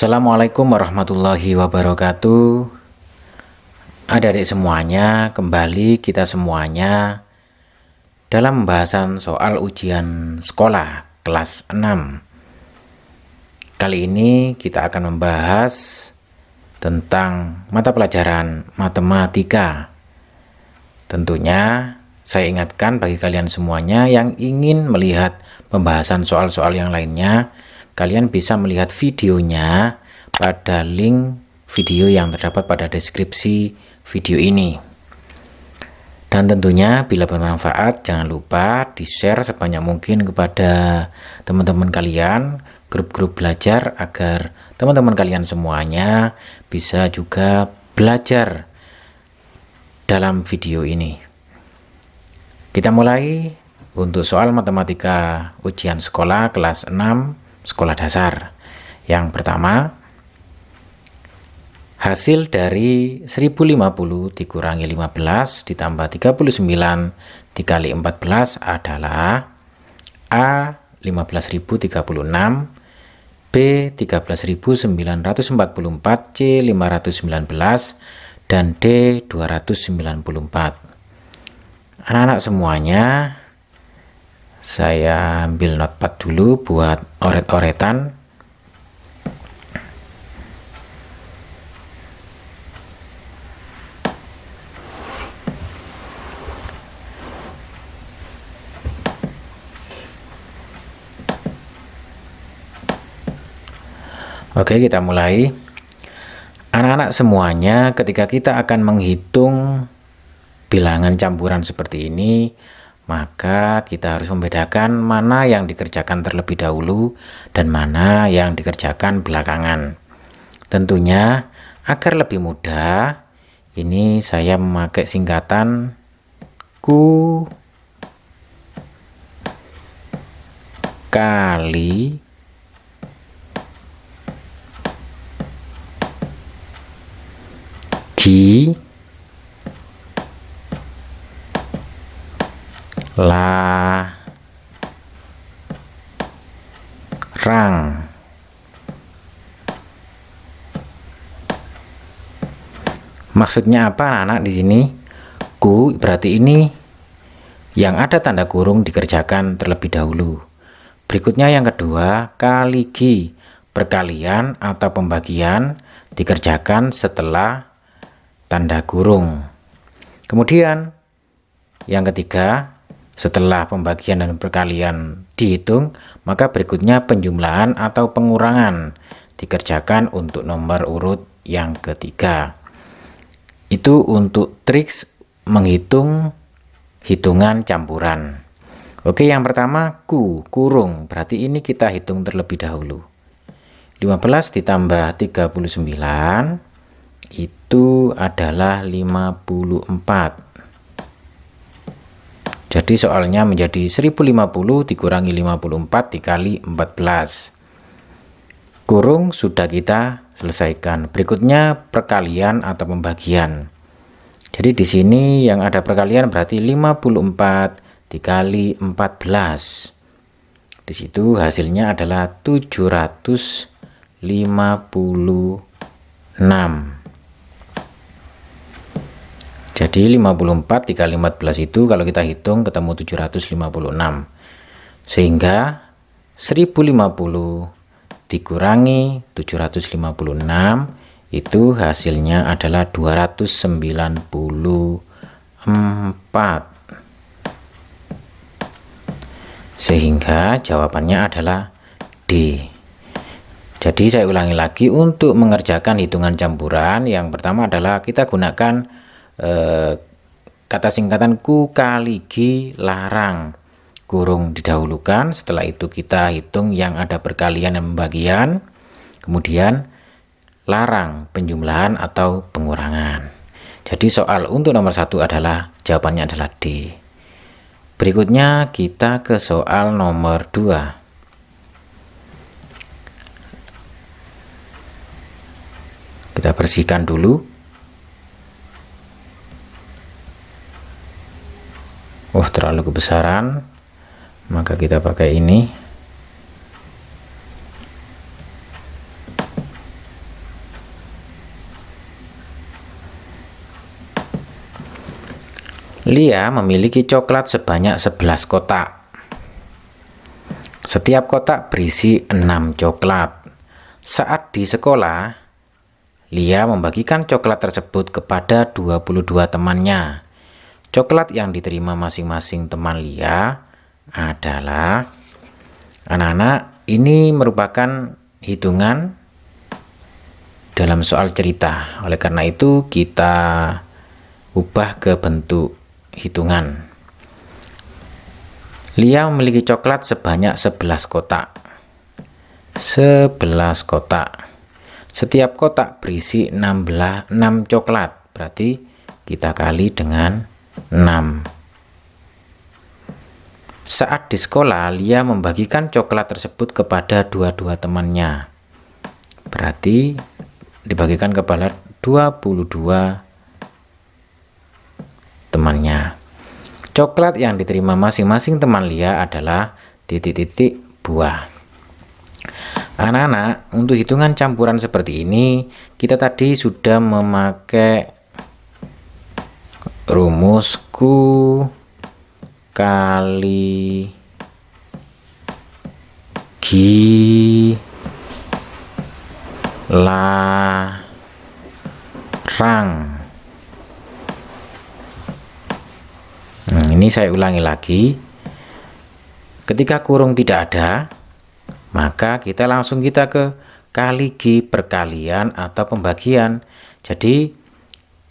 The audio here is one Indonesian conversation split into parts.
Assalamualaikum warahmatullahi wabarakatuh. Adik-adik semuanya, kembali kita semuanya dalam pembahasan soal ujian sekolah kelas 6. Kali ini kita akan membahas tentang mata pelajaran matematika. Tentunya saya ingatkan bagi kalian semuanya yang ingin melihat pembahasan soal-soal yang lainnya, kalian bisa melihat videonya pada link video yang terdapat pada deskripsi video ini. Dan tentunya bila bermanfaat, jangan lupa di-share sebanyak mungkin kepada teman-teman kalian, grup-grup belajar, agar teman-teman kalian semuanya bisa juga belajar dalam video ini. Kita mulai untuk soal matematika ujian sekolah kelas 6 sekolah dasar. Yang pertama, hasil dari 1050 dikurangi 15 ditambah 39 dikali 14 adalah A 15.036, B 13.944, C 519, dan D 294. Anak-anak semuanya, saya ambil notepad dulu buat oret-oretan. Oke, kita mulai. Anak-anak semuanya, ketika kita akan menghitung bilangan campuran seperti ini, maka kita harus membedakan mana yang dikerjakan terlebih dahulu dan mana yang dikerjakan belakangan. Tentunya agar lebih mudah, ini saya memakai singkatan Q kali G larang. Maksudnya apa anak-anak di sini? Ku berarti ini yang ada tanda kurung dikerjakan terlebih dahulu. Berikutnya yang kedua, kali G, perkalian atau pembagian dikerjakan setelah tanda kurung. Kemudian yang ketiga, setelah pembagian dan perkalian dihitung, maka berikutnya penjumlahan atau pengurangan dikerjakan untuk nomor urut yang ketiga. Itu untuk triks menghitung hitungan campuran. Oke, yang pertama kurung, berarti ini kita hitung terlebih dahulu. 15 ditambah 39 itu adalah 54. Jadi soalnya menjadi 1050 dikurangi 54 dikali 14. Kurung sudah kita selesaikan. Berikutnya perkalian atau pembagian. Jadi di sini yang ada perkalian berarti 54 dikali 14. Di situ hasilnya adalah 756. Jadi 54 dikali 14 itu kalau kita hitung ketemu 756. Sehingga 1050 dikurangi 756 itu hasilnya adalah 294. Sehingga jawabannya adalah D. Jadi saya ulangi lagi, untuk mengerjakan hitungan campuran yang pertama adalah kita gunakan kata singkatan Q kali G larang. Kurung didahulukan, setelah itu kita hitung yang ada perkalian dan pembagian, kemudian larang penjumlahan atau pengurangan. Jadi soal untuk nomor 1 adalah jawabannya adalah D. Berikutnya kita ke soal nomor 2. Kita bersihkan dulu. Terlalu kebesaran, maka kita pakai ini. Lia memiliki coklat sebanyak 11 kotak. Setiap kotak berisi 6 coklat. Saat di sekolah, Lia membagikan coklat tersebut kepada 22 temannya. Coklat yang diterima masing-masing teman Lia adalah, anak-anak, ini merupakan hitungan dalam soal cerita. Oleh karena itu kita ubah ke bentuk hitungan. Lia memiliki coklat sebanyak 11 kotak. 11 kotak. Setiap kotak berisi 6 coklat. Berarti kita kali dengan 6. Saat di sekolah, Lia membagikan coklat tersebut kepada 22 temannya. Berarti dibagikan kepada 22 temannya. Coklat yang diterima masing-masing teman Lia adalah titik-titik buah. Anak-anak, untuk hitungan campuran seperti ini, kita tadi sudah memakai rumus Q kali G larang. Ini saya ulangi lagi. Ketika kurung tidak ada, maka kita langsung ke kali G perkalian atau pembagian. Jadi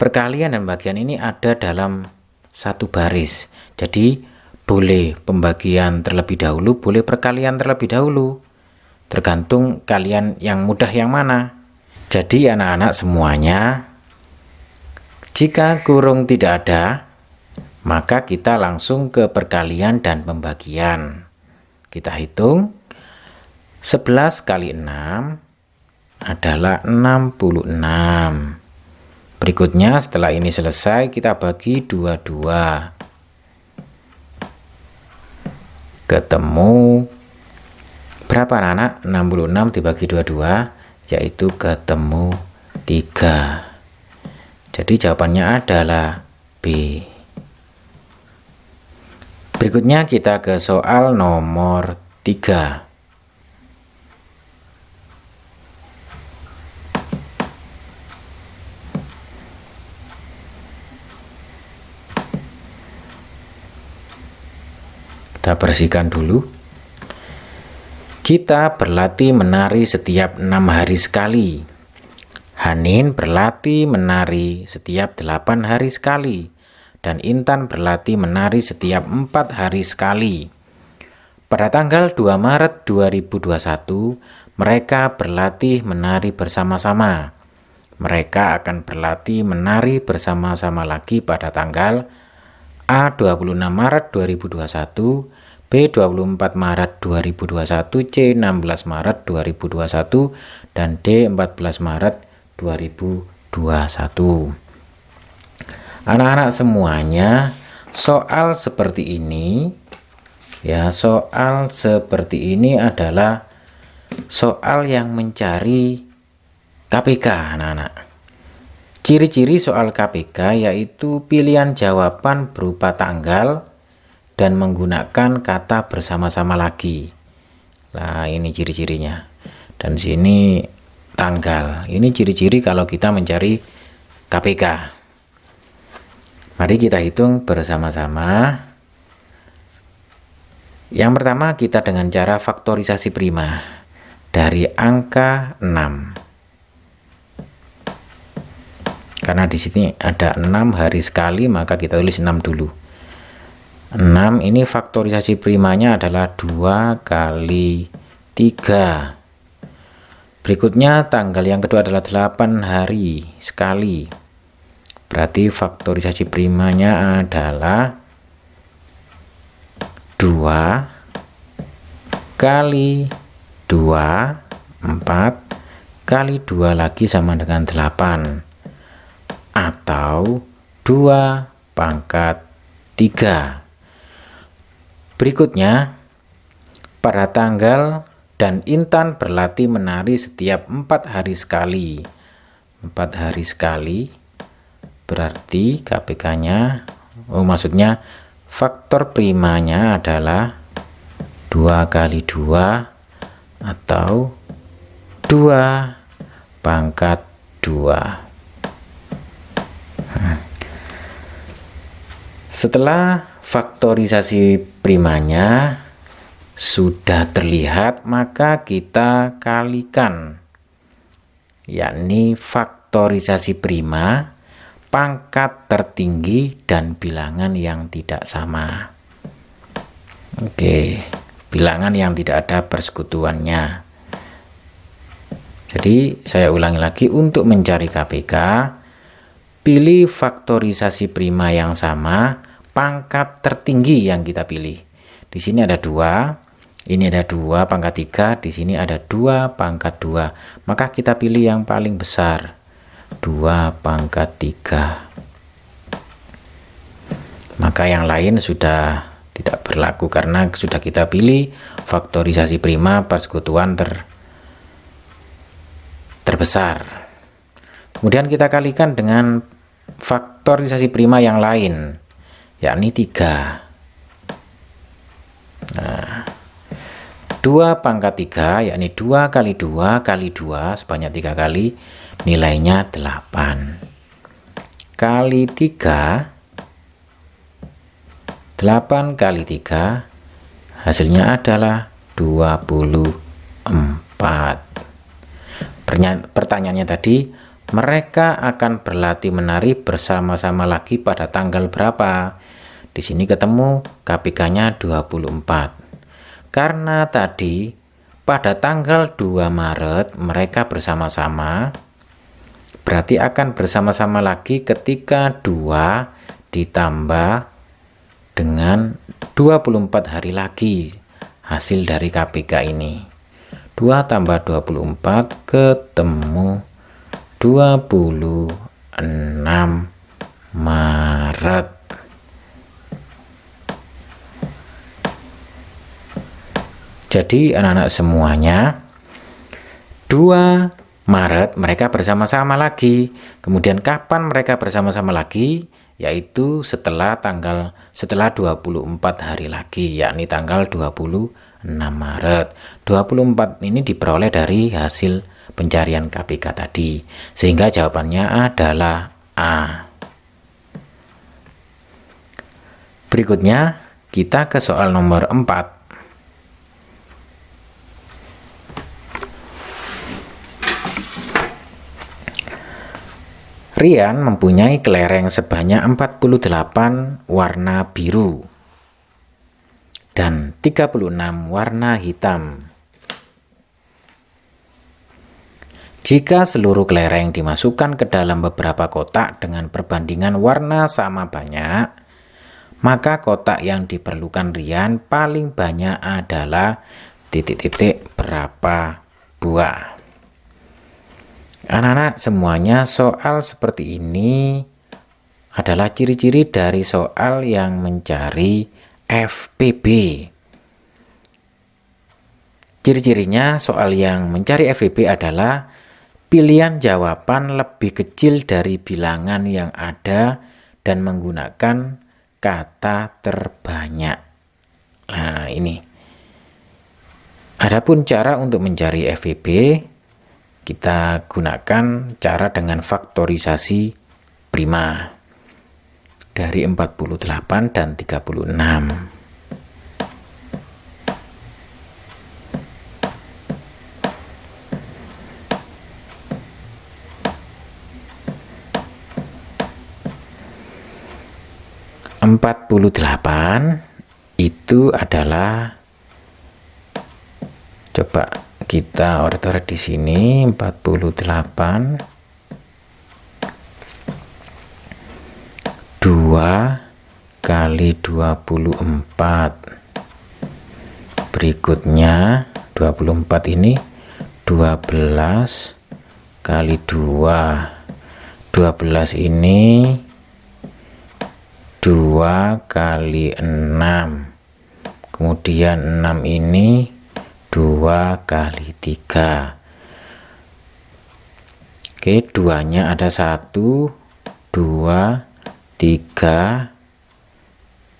perkalian dan bagian ini ada dalam satu baris. Jadi boleh pembagian terlebih dahulu, boleh perkalian terlebih dahulu. Tergantung kalian yang mudah yang mana. Jadi anak-anak semuanya, jika kurung tidak ada, maka kita langsung ke perkalian dan pembagian. Kita hitung 11 kali 6 adalah 66. Berikutnya setelah ini selesai kita bagi 22. Ketemu berapa anak? 66 dibagi 22 yaitu ketemu 3. Jadi jawabannya adalah B. Berikutnya kita ke soal nomor 3. Kita bersihkan dulu. Kita berlatih menari setiap 6 hari sekali. Hanin berlatih menari setiap 8 hari sekali. Dan Intan berlatih menari setiap 4 hari sekali. Pada tanggal 2 Maret 2021, mereka berlatih menari bersama-sama. Mereka akan berlatih menari bersama-sama lagi pada tanggal A 26 Maret 2021, B 24 Maret 2021, C 16 Maret 2021, dan D 14 Maret 2021. Anak-anak semuanya, soal seperti ini adalah soal yang mencari KPK, anak-anak. Ciri-ciri soal KPK yaitu pilihan jawaban berupa tanggal dan menggunakan kata bersama-sama lagi. Nah, ini ciri-cirinya. Dan sini tanggal. Ini ciri-ciri kalau kita mencari KPK. Mari kita hitung bersama-sama. Yang pertama kita dengan cara faktorisasi prima dari angka 6. Karena di sini ada 6 hari sekali, maka kita tulis 6 dulu. 6 ini faktorisasi primanya adalah 2 kali 3. Berikutnya tanggal yang kedua adalah 8 hari sekali. Berarti faktorisasi primanya adalah 2 kali 2, 4 kali 2 lagi sama dengan 8. Atau 2 pangkat 3. Berikutnya, pada tanggal dan Intan berlatih menari setiap 4 hari sekali. 4 hari sekali. Berarti KPK-nya maksudnya faktor primanya adalah 2 kali 2 atau 2 pangkat 2. Setelah faktorisasi primanya sudah terlihat, maka kita kalikan, yakni faktorisasi prima, pangkat tertinggi, dan bilangan yang tidak sama. Oke, bilangan yang tidak ada persekutuannya. Jadi saya ulangi lagi, untuk mencari KPK, pilih faktorisasi prima yang sama, pangkat tertinggi yang kita pilih. Di sini ada 2, ini ada 2 pangkat 3, di sini ada 2 pangkat 2. Maka kita pilih yang paling besar, 2 pangkat 3. Maka yang lain sudah tidak berlaku karena sudah kita pilih faktorisasi prima persekutuan terbesar. Kemudian kita kalikan dengan faktorisasi prima yang lain, yakni 3. Nah, 2 pangkat 3, yakni 2 kali 2 kali 2 sebanyak 3 kali, nilainya 8. Kali 3, 8 kali 3, hasilnya adalah 24. Pertanyaannya tadi, mereka akan berlatih menari bersama-sama lagi pada tanggal berapa? Di sini ketemu KPK-nya 24. Karena tadi pada tanggal 2 Maret mereka bersama-sama, berarti akan bersama-sama lagi ketika 2 ditambah dengan 24 hari lagi hasil dari KPK ini. 2 tambah 24 ketemu 26 Maret. Jadi anak-anak semuanya, 2 Maret mereka bersama-sama lagi. Kemudian kapan mereka bersama-sama lagi? Yaitu setelah 24 hari lagi, yakni tanggal 26 Maret. 24 ini diperoleh dari hasil pencarian KPK tadi, sehingga jawabannya adalah A. Berikutnya kita ke soal nomor 4. Rian mempunyai kelereng sebanyak 48 warna biru dan 36 warna hitam. Jika seluruh kelereng dimasukkan ke dalam beberapa kotak dengan perbandingan warna sama banyak, maka kotak yang diperlukan Rian paling banyak adalah berapa buah. Anak-anak semuanya, soal seperti ini adalah ciri-ciri dari soal yang mencari FPB. Ciri-cirinya soal yang mencari FPB adalah pilihan jawaban lebih kecil dari bilangan yang ada dan menggunakan kata terbanyak. Nah, ini. Adapun cara untuk mencari FPB, kita gunakan cara dengan faktorisasi prima dari 48 dan 36. Itu adalah, coba kita order di sini, 48 2 kali 24. Berikutnya 24 ini 12 kali 2. 12 ini 2 kali 6. Kemudian 6 ini 2 kali 3. Oke, 2-nya ada 1, 2, 3,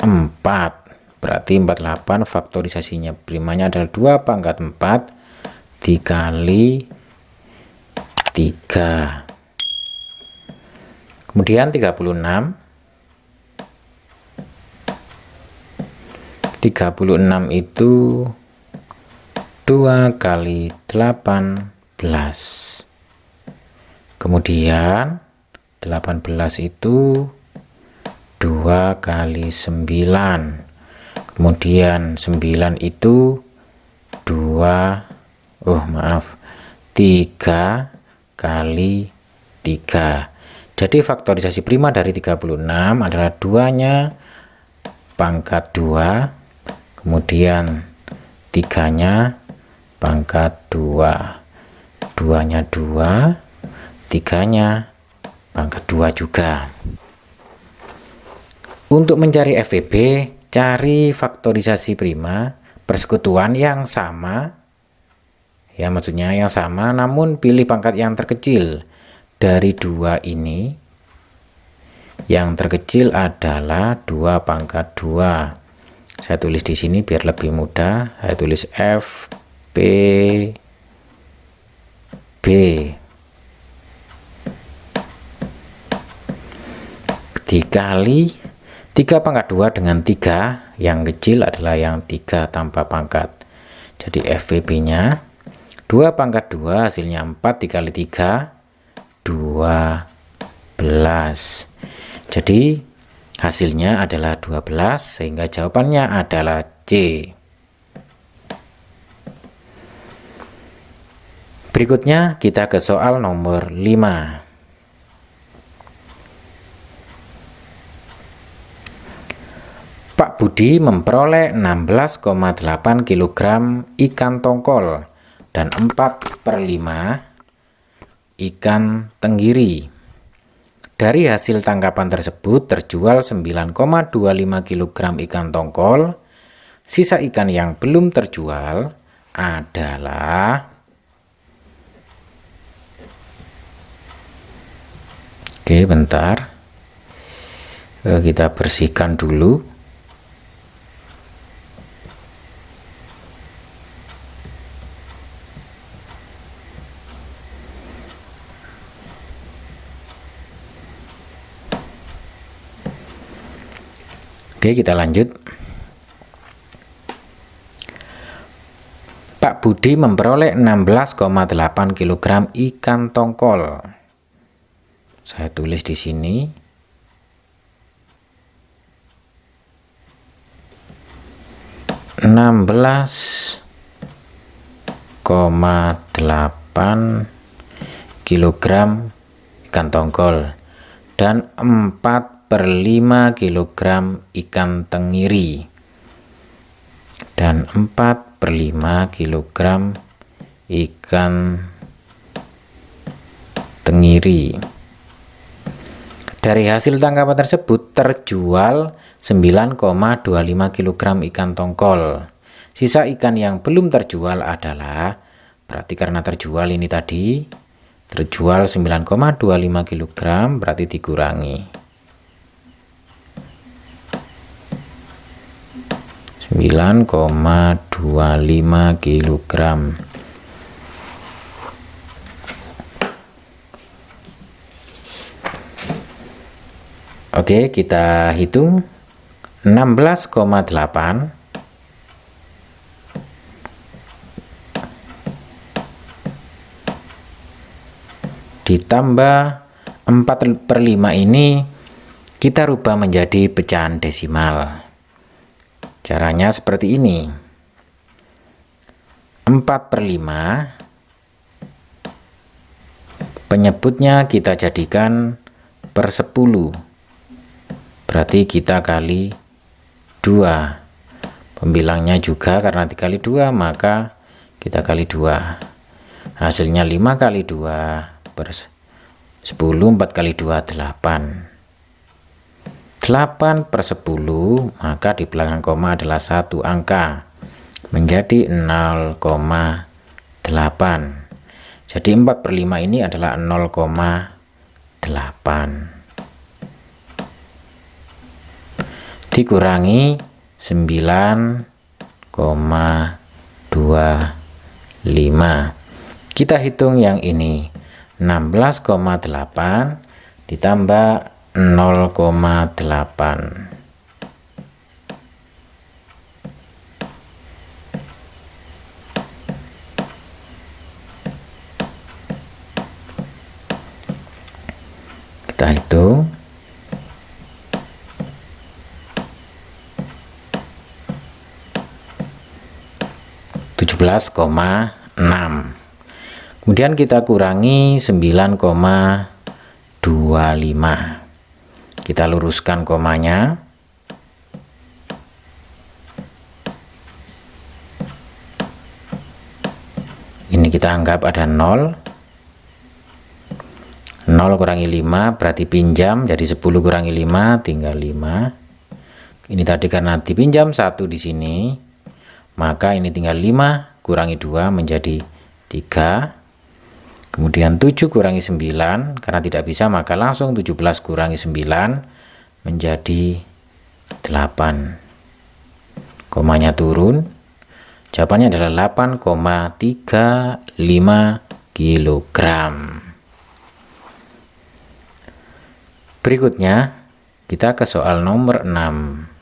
4. Berarti 48 faktorisasinya primanya adalah 2 pangkat 4 dikali 3. Kemudian 36 itu 2 kali 18. Kemudian 18 itu 2 kali 9. Kemudian 9 itu 3 kali 3. Jadi faktorisasi prima dari 36 adalah 2-nya pangkat 2, kemudian 3-nya pangkat 2. 2-nya 2, 3-nya pangkat 2 juga. Untuk mencari FVB, cari faktorisasi prima persekutuan yang sama, ya maksudnya yang sama, namun pilih pangkat yang terkecil dari 2 ini. Yang terkecil adalah 2 pangkat 2. Saya tulis di sini biar lebih mudah. Saya tulis FPB. Dikali 3 pangkat 2 dengan 3, yang kecil adalah yang 3 tanpa pangkat. Jadi FVB nya 2 pangkat 2 hasilnya 4 dikali 3, 12. Jadi hasilnya adalah 12, sehingga jawabannya adalah C. Berikutnya kita ke soal nomor 5. Pak Budi memperoleh 16,8 kg ikan tongkol dan 4/5 ikan tenggiri. Dari hasil tangkapan tersebut terjual 9,25 kg ikan tongkol. Sisa ikan yang belum terjual adalah, oke bentar, kita bersihkan dulu. Oke, kita lanjut. Pak Budi memperoleh 16,8 kg ikan tongkol. Saya tulis di sini. (16,8 kg ikan tongkol dan 4/5 kg ikan tenggiri dan 4/5 kg ikan tenggiri. Dari hasil tangkapan tersebut terjual 9,25 kg ikan tongkol. Sisa ikan yang belum terjual adalah, berarti karena terjual ini tadi, terjual 9,25 kg, berarti dikurangi 9,25 kg. Oke, kita hitung. 16,8 ditambah 4/5 ini kita rubah menjadi pecahan desimal. Caranya seperti ini. 4/5 penyebutnya kita jadikan per 10. Berarti kita kali 2. Pembilangnya juga karena dikali 2 maka kita kali 2. Hasilnya 5 kali 2 per 10, 4 kali 2 8. 8/10, maka di belakang koma adalah 1 angka, menjadi 0,8. Jadi 4/5 ini adalah 0,8. dikurangi 9,25. Kita hitung yang ini. 16,8 ditambah 0,8. Kita hitung. 17,6. Kemudian kita kurangi 9,25. Kita luruskan komanya. Ini kita anggap ada 0. 0 kurangi 5 berarti pinjam, jadi 10 kurangi 5 tinggal 5. Ini tadi karena dipinjam 1 di sini, maka ini tinggal 5 kurangi 2 menjadi 3. Kemudian 7 kurangi 9, karena tidak bisa maka langsung 17 kurangi 9 menjadi 8. Komanya turun. Jawabannya adalah 8,35 kg. Berikutnya kita ke soal nomor 6.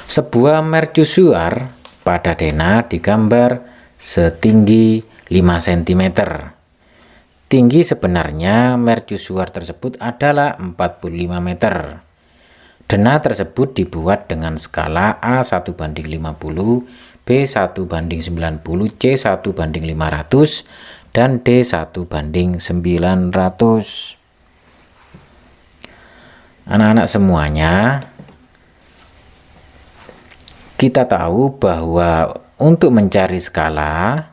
Sebuah mercusuar pada denah digambar setinggi 5 cm. Tinggi sebenarnya mercusuar tersebut adalah 45 meter. Denah tersebut dibuat dengan skala A1:50, B1:90, C1:500, dan D1:900. Anak-anak semuanya, kita tahu bahwa untuk mencari skala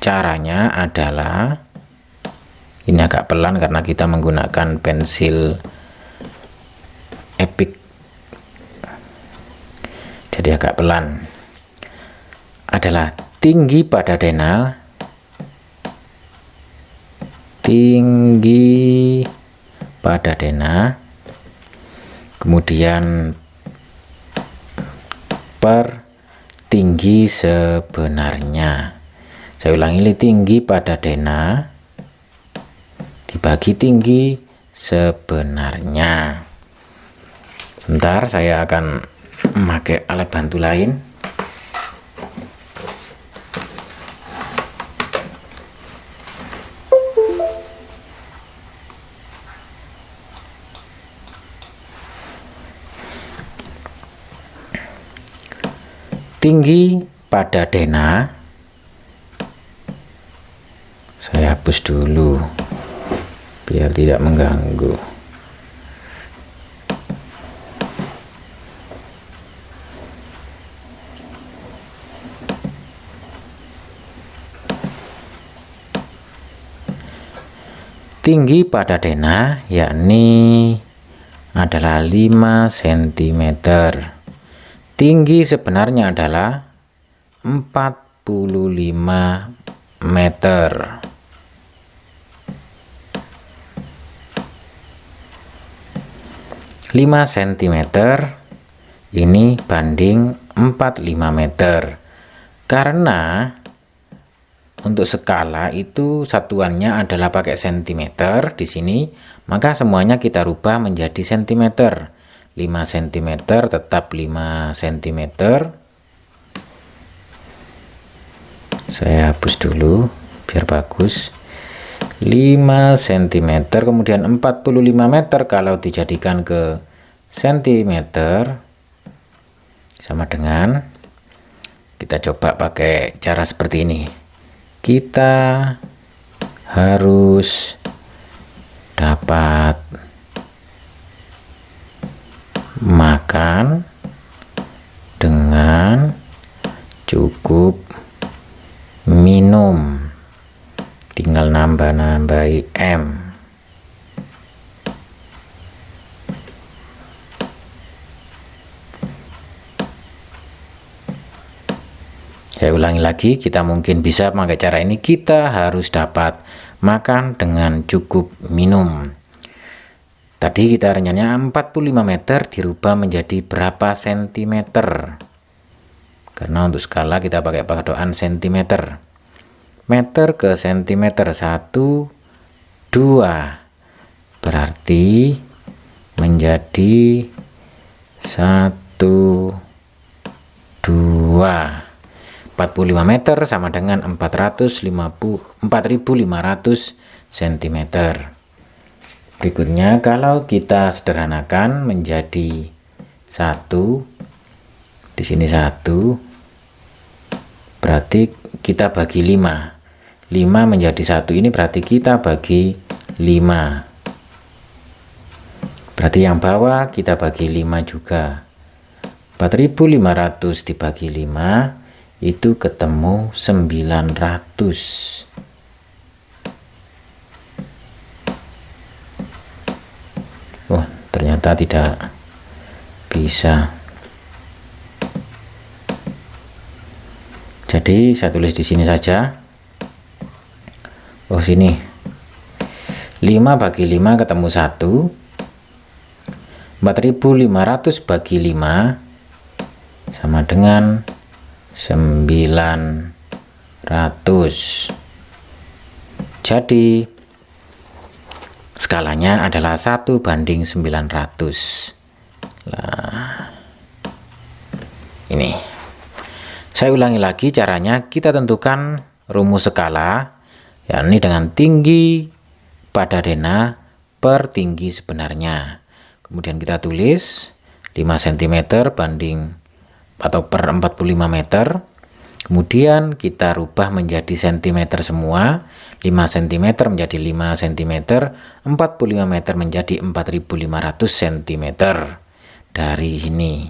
caranya adalah, ini agak pelan karena kita menggunakan pensil Epic, jadi agak pelan, adalah tinggi pada denah, kemudian per tinggi sebenarnya. Saya ulangi, tinggi pada denah dibagi tinggi sebenarnya. Bentar, saya akan memakai alat bantu lain. Tinggi pada denah, saya hapus dulu biar tidak mengganggu. Tinggi pada denah yakni adalah 5 cm. Tinggi sebenarnya adalah 45 meter. Lima cm ini banding 45 meter. Karena untuk skala itu satuannya adalah pakai cm di sini, maka semuanya kita rubah menjadi cm. 5 cm tetap 5 cm. Saya hapus dulu biar bagus. 5 cm, kemudian 45 meter kalau dijadikan ke cm sama dengan, kita coba pakai cara seperti ini. Kita harus dapat makan dengan cukup minum, tinggal nambah-nambahi M. Saya ulangi lagi, kita mungkin bisa pakai cara ini. Kita harus dapat makan dengan cukup minum. Tadi kita rencananya 45 meter dirubah menjadi berapa sentimeter? Karena untuk skala kita pakai padoan sentimeter. Meter ke sentimeter 1, 2. Berarti menjadi 1, 2. 45 meter sama dengan 4.500 cm. Berikutnya kalau kita sederhanakan menjadi 1, di sini 1, berarti kita bagi 5. 5 menjadi 1 ini berarti kita bagi 5. Berarti yang bawah kita bagi 5 juga. 4.500 dibagi 5 itu ketemu 900. Oh, ternyata tidak bisa. Jadi saya tulis di sini saja. Oh, sini. 5 bagi 5 ketemu 1. 4.500 bagi 5 sama dengan 900. Jadi skalanya adalah 1:900. Nah, ini saya ulangi lagi caranya. Kita tentukan rumus skala, yakni dengan tinggi pada denah per tinggi sebenarnya. Kemudian kita tulis 5 cm banding atau per 45 meter. Kemudian kita rubah menjadi cm semua. 5 cm menjadi 5 cm, 45 meter menjadi 4.500 cm dari ini.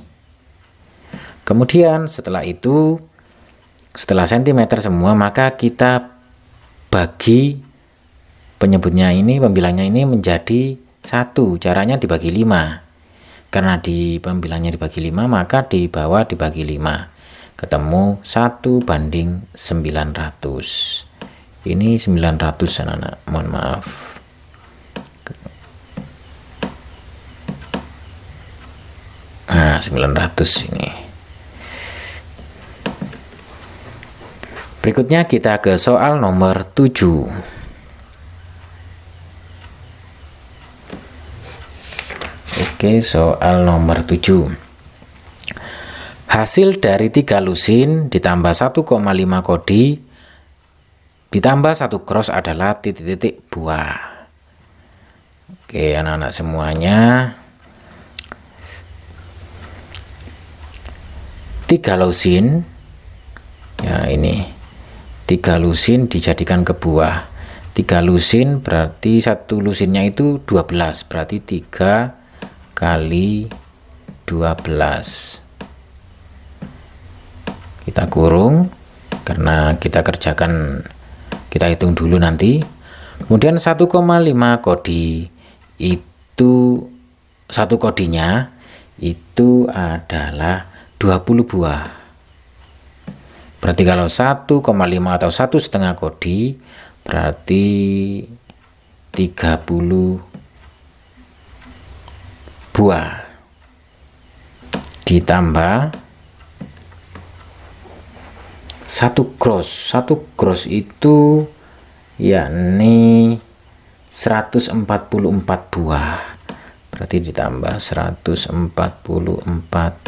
Kemudian setelah itu, setelah cm semua, maka kita bagi penyebutnya ini, pembilangnya ini menjadi 1. Caranya dibagi 5. Karena di pembilangnya dibagi 5, maka di bawah dibagi 5. Ketemu 1:900. Ini 900 anak-anak, mohon maaf. Nah, 900 ini. Berikutnya kita ke soal nomor 7. Oke, soal nomor 7. Hasil dari 3 lusin ditambah 1,5 kodi ditambah 1 cross adalah titik-titik buah. Oke, anak-anak semuanya. 3 lusin. Ya, ini. 3 lusin dijadikan ke buah. 3 lusin berarti 1 lusinnya itu 12. Berarti 3 kali 12. Kita kurung karena kita kerjakan, kita hitung dulu nanti. Kemudian 1,5 kodi itu, 1 kodinya itu adalah 20 buah. Berarti kalau 1,5 atau 1,5 kodi berarti 30 buah ditambah 1 cross. 1 cross itu yakni 144 buah. Berarti ditambah 144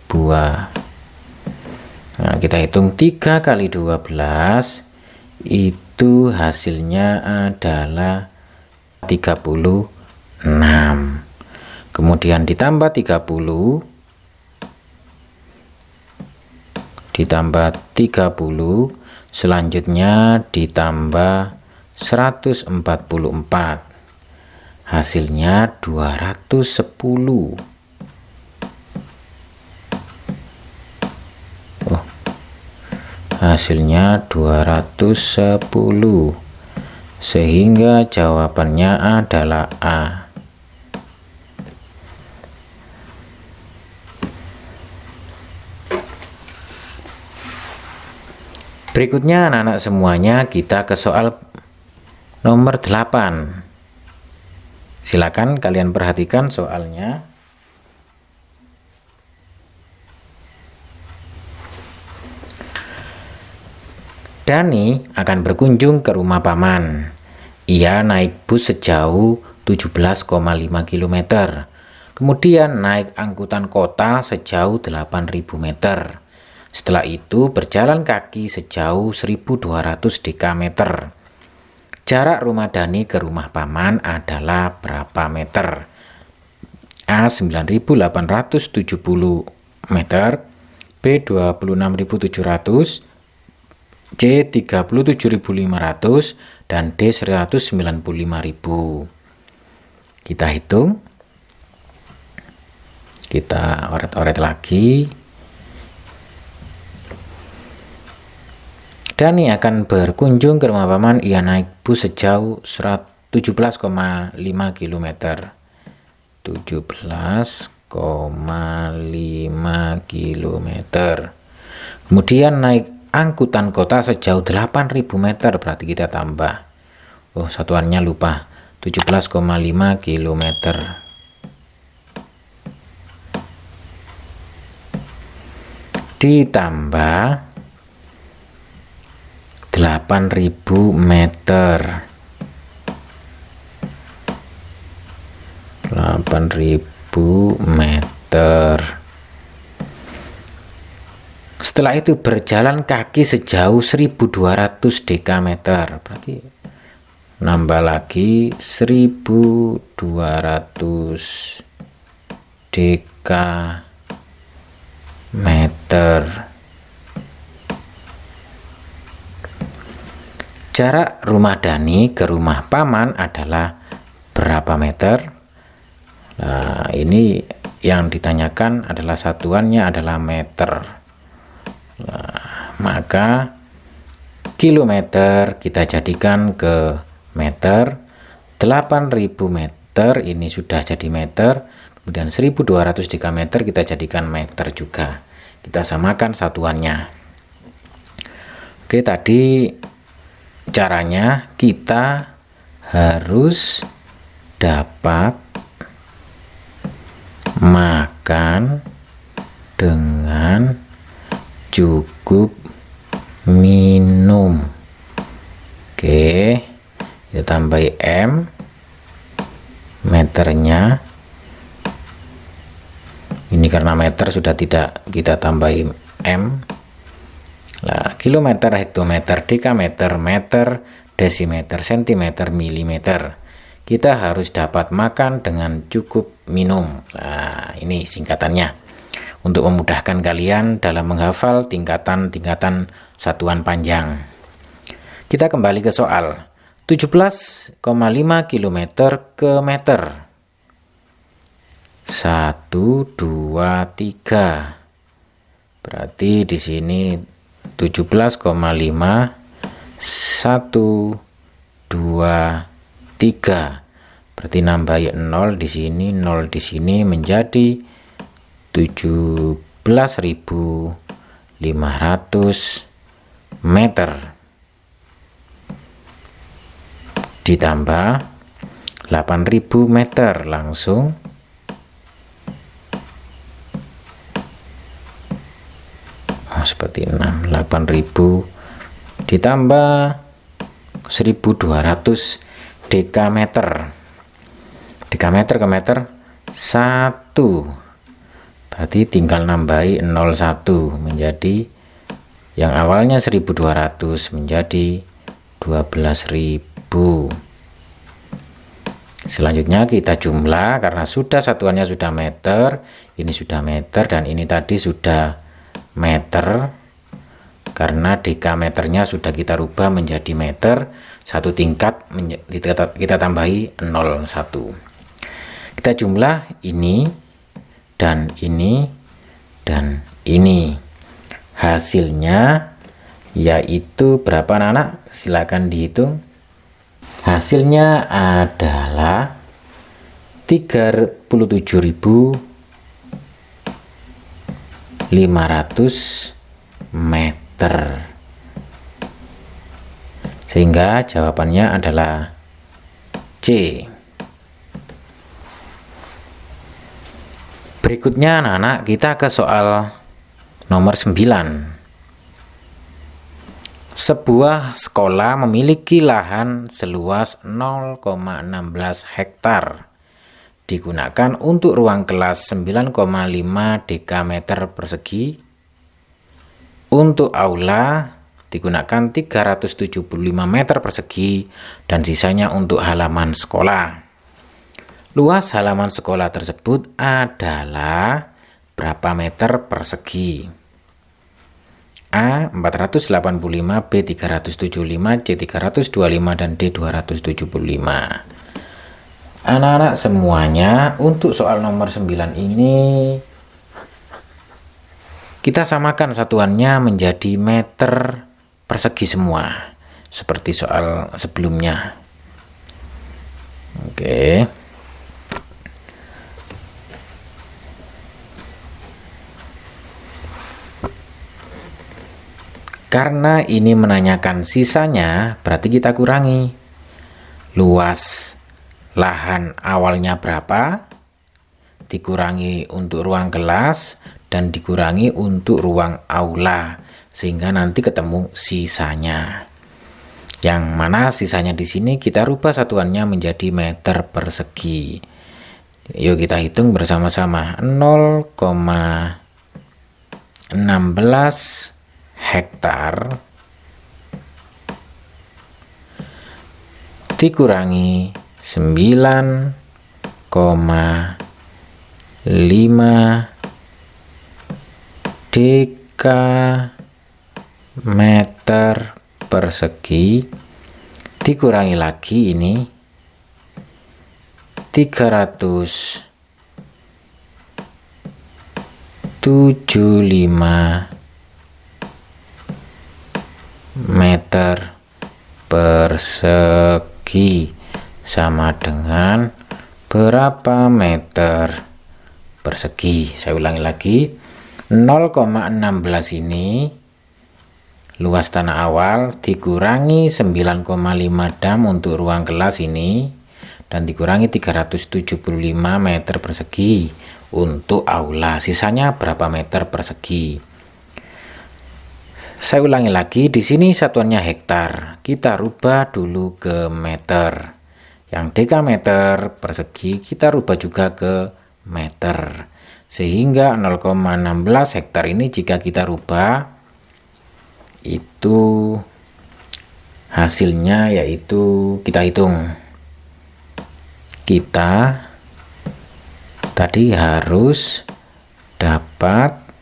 buah. Nah, kita hitung 3 kali 12 itu hasilnya adalah 36. Kemudian ditambah 30, selanjutnya ditambah 144, hasilnya 210. Hasilnya 210, sehingga jawabannya adalah A. Berikutnya anak-anak semuanya kita ke soal nomor 8. Silakan kalian perhatikan soalnya. Dani akan berkunjung ke rumah paman. Ia naik bus sejauh 17,5 km. Kemudian naik angkutan kota sejauh 8.000 meter. Setelah itu berjalan kaki sejauh 1.200 dekameter. Jarak rumah Dani ke rumah paman adalah berapa meter? A. 9.870 meter, B. 26.700, C. 37.500, dan D. 195.000. Kita hitung, kita oret-oret lagi. Dani akan berkunjung ke rumah paman. Ia naik bus sejauh 17,5 km. 17,5 km. Kemudian naik angkutan kota sejauh 8.000 meter. Berarti kita tambah. Oh, satuannya lupa. 17,5 km. Ditambah 8.000 meter. 8.000 meter. Setelah itu berjalan kaki sejauh 1.200 dekameter. Berarti nambah lagi 1.200 dekameter. Jarak rumah Dani ke rumah paman adalah berapa meter? Nah, ini yang ditanyakan adalah satuannya adalah meter. Nah, maka kilometer kita jadikan ke meter. 8.000 meter ini sudah jadi meter. Kemudian 1.200 dekameter kita jadikan meter juga. Kita samakan satuannya. Oke, tadi caranya kita harus dapat makan dengan cukup minum. Oke, kita tambahi M, meternya. Ini karena meter sudah tidak kita tambahi M. Nah, kilometer, hektometer, dekameter, meter, desimeter, sentimeter, milimeter. Kita harus dapat makan dengan cukup minum. Nah, ini singkatannya. Untuk memudahkan kalian dalam menghafal tingkatan-tingkatan satuan panjang. Kita kembali ke soal. 17,5 km ke meter. 1, 2, 3. Berarti di sini 17,5 1, 2, 3. Berarti nambah 0 di sini, 0 di sini menjadi 17.500 meter. Ditambah 8.000 meter langsung seperti 8.000 ditambah 1.200 dekameter. Dekameter ke meter 1. Berarti tinggal nambahi 01 menjadi yang awalnya 1.200 menjadi 12.000. Selanjutnya kita jumlah karena sudah satuannya sudah meter, ini sudah meter dan ini tadi sudah meter. Karena dekameternya sudah kita rubah menjadi meter, satu tingkat kita tambahi 01. Kita jumlah ini dan ini dan ini. Hasilnya yaitu berapa anak? Silakan dihitung. Hasilnya adalah 37.500 meter. Sehingga jawabannya adalah C. Berikutnya anak-anak, kita ke soal nomor 9. Sebuah sekolah memiliki lahan seluas 0,16 hektar. Digunakan untuk ruang kelas 9,5 dekameter persegi. Untuk aula digunakan 375 meter persegi dan sisanya untuk halaman sekolah. Luas halaman sekolah tersebut adalah berapa meter persegi? A 485, B 375, C 325, dan D 275. Anak-anak semuanya, untuk soal nomor 9 ini kita samakan satuannya menjadi meter persegi semua, seperti soal sebelumnya. Oke. Karena ini menanyakan sisanya, berarti kita kurangi. Luas lahan awalnya berapa, dikurangi untuk ruang kelas, dan dikurangi untuk ruang aula, sehingga nanti ketemu sisanya. Yang mana sisanya di sini kita rubah satuannya menjadi meter persegi. Yuk kita hitung bersama-sama. 0,16 hektar dikurangi 9,5 dekameter persegi dikurangi lagi ini 375 meter persegi sama dengan berapa meter persegi? Saya ulangi lagi, 0,16 ini luas tanah awal dikurangi 9,5 dam untuk ruang kelas ini, dan dikurangi 375 meter persegi untuk aula. Sisanya berapa meter persegi? Saya ulangi lagi, di sini satuannya hektar. Kita rubah dulu ke meter. Yang dekameter persegi kita rubah juga ke meter. Sehingga 0,16 hektar ini jika kita rubah, itu hasilnya yaitu kita hitung. Kita tadi harus dapat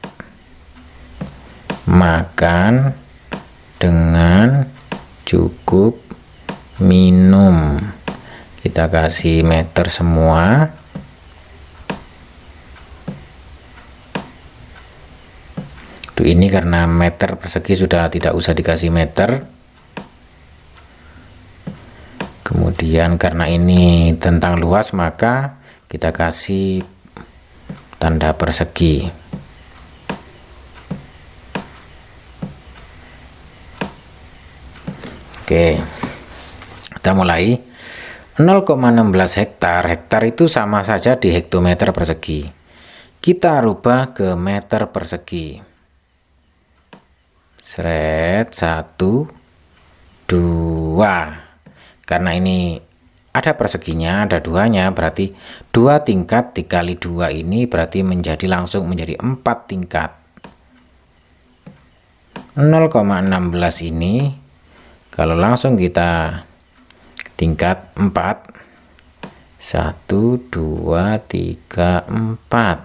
makan dengan cukup minum. Kita kasih meter semua. Tuh, ini karena meter persegi sudah tidak usah dikasih meter. Kemudian karena ini tentang luas, maka kita kasih tanda persegi. Oke, kita mulai. 0,16 hektar. Hektar itu sama saja di hektometer persegi. Kita rubah ke meter persegi. Seret, 1, 2. Karena ini ada perseginya, ada duanya, berarti 2 tingkat dikali 2 ini berarti langsung menjadi 4 tingkat. 0,16 ini kalau langsung kita tingkat 4, 1, 2, 3, 4,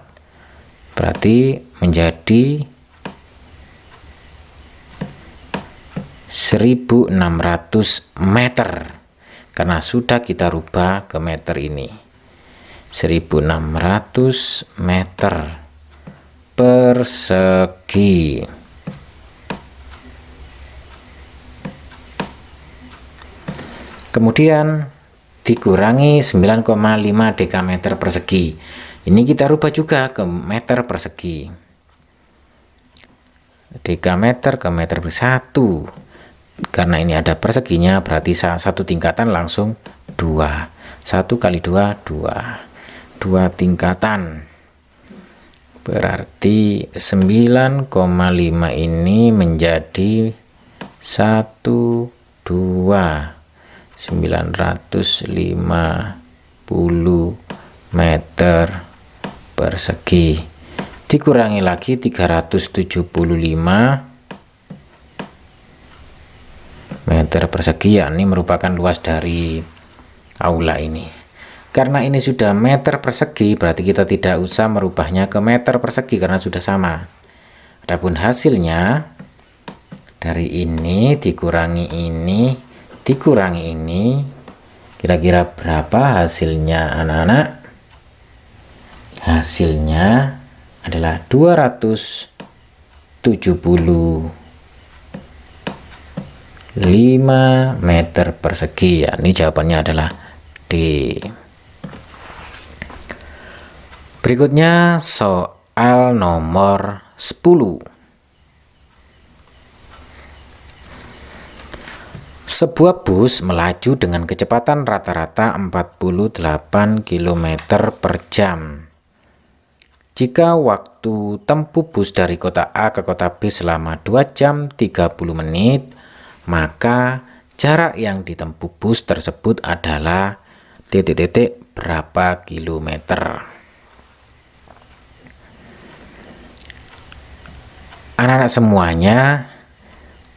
berarti menjadi 1600 meter, karena sudah kita rubah ke meter ini. 1600 meter persegi. Kemudian dikurangi 9,5 dekameter persegi. Ini kita rubah juga ke meter persegi. Dekameter ke meter persegi. 1 Karena ini ada perseginya, berarti satu tingkatan langsung 2. 1 kali 2, 2. 2 tingkatan. Berarti 9,5 ini menjadi 1, 2. 950 meter persegi. Dikurangi lagi 375 meter persegi, ya ini merupakan luas dari aula ini. Karena ini sudah meter persegi, berarti kita tidak usah merubahnya ke meter persegi karena sudah sama. Adapun hasilnya dari ini dikurangi ini dikurangi ini, kira-kira berapa hasilnya anak-anak? Hasilnya adalah 275 meter persegi, ya ini jawabannya adalah D. Berikutnya soal nomor 10. Sebuah bus melaju dengan kecepatan rata-rata 48 km per jam. Jika waktu tempuh bus dari kota A ke kota B selama 2 jam 30 menit, maka jarak yang ditempuh bus tersebut adalah berapa kilometer. Anak-anak semuanya,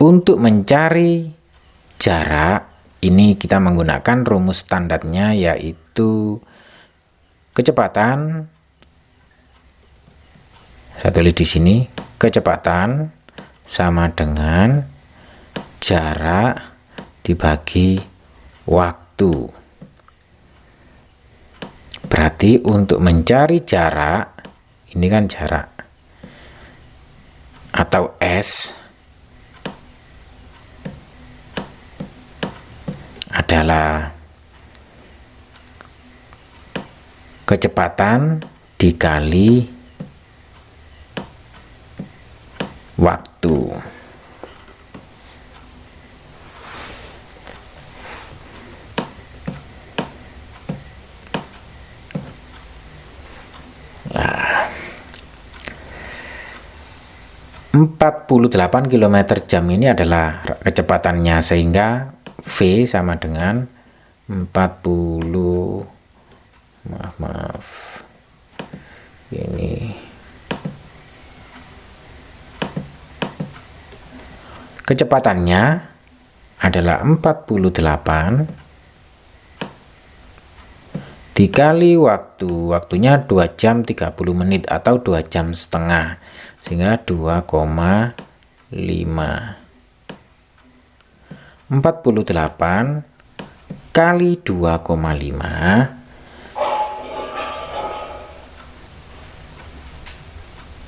untuk mencari jarak ini kita menggunakan rumus standarnya, yaitu kecepatan. Saya tulis di sini, kecepatan sama dengan jarak dibagi waktu. Berarti untuk mencari jarak, ini kan jarak atau S adalah kecepatan dikali waktu. Nah, 48 km jam ini adalah kecepatannya, sehingga V sama dengan 40, maaf ini kecepatannya adalah 48 dikali waktunya 2 jam 30 menit atau 2 jam setengah, sehingga 2,5. 48 kali 2,5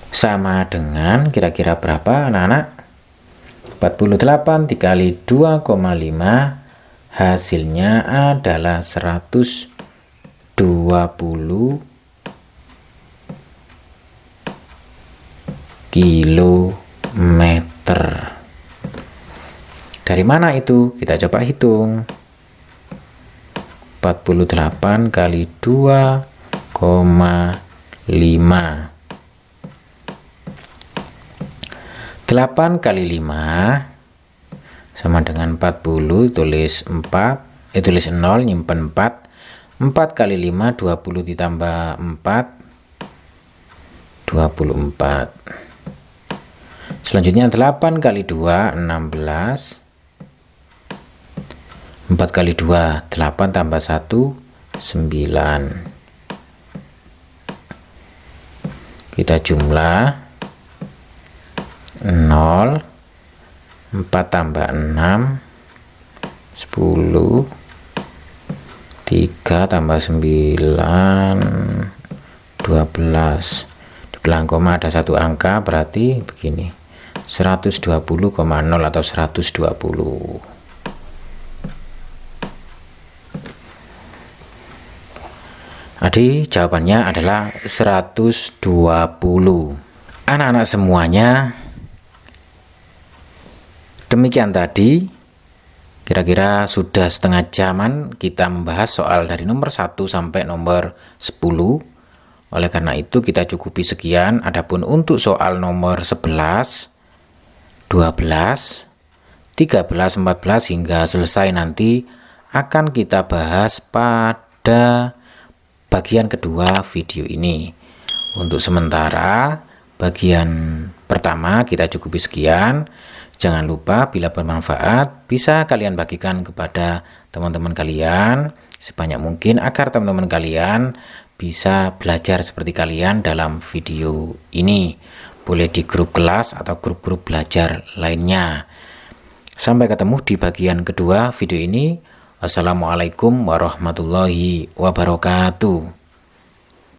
sama dengan kira-kira berapa anak-anak? 48 dikali 2,5 hasilnya adalah 120 kilometer. Dari mana itu? Kita coba hitung. 48 kali 2,5. 8 kali 5 sama dengan 40, tulis 4, tulis 0, nyimpen 4. 4 kali 5, 20 ditambah 4, 24. Selanjutnya 8 kali 2, 16. 4 kali 2, 8 tambah 1, 9. Kita jumlah 0, 4 tambah 6, 10, 3 tambah 9, 12. Di belakang koma ada satu angka, berarti begini, 120,0 atau 120. Jadi jawabannya adalah 120. Anak-anak semuanya, demikian tadi Kira-kira sudah setengah jaman kita membahas soal dari nomor 1 sampai nomor 10. Oleh karena itu kita cukupi sekian. Adapun untuk soal nomor 11, 12, 13, 14 hingga selesai nanti akan kita bahas pada bagian kedua video ini. Untuk sementara bagian pertama kita cukupi sekian. Jangan lupa bila bermanfaat bisa kalian bagikan kepada teman-teman kalian sebanyak mungkin agar teman-teman kalian bisa belajar seperti kalian dalam video ini. Boleh di grup kelas atau grup-grup belajar lainnya. Sampai ketemu di bagian kedua video ini. Wassalamualaikum warahmatullahi wabarakatuh.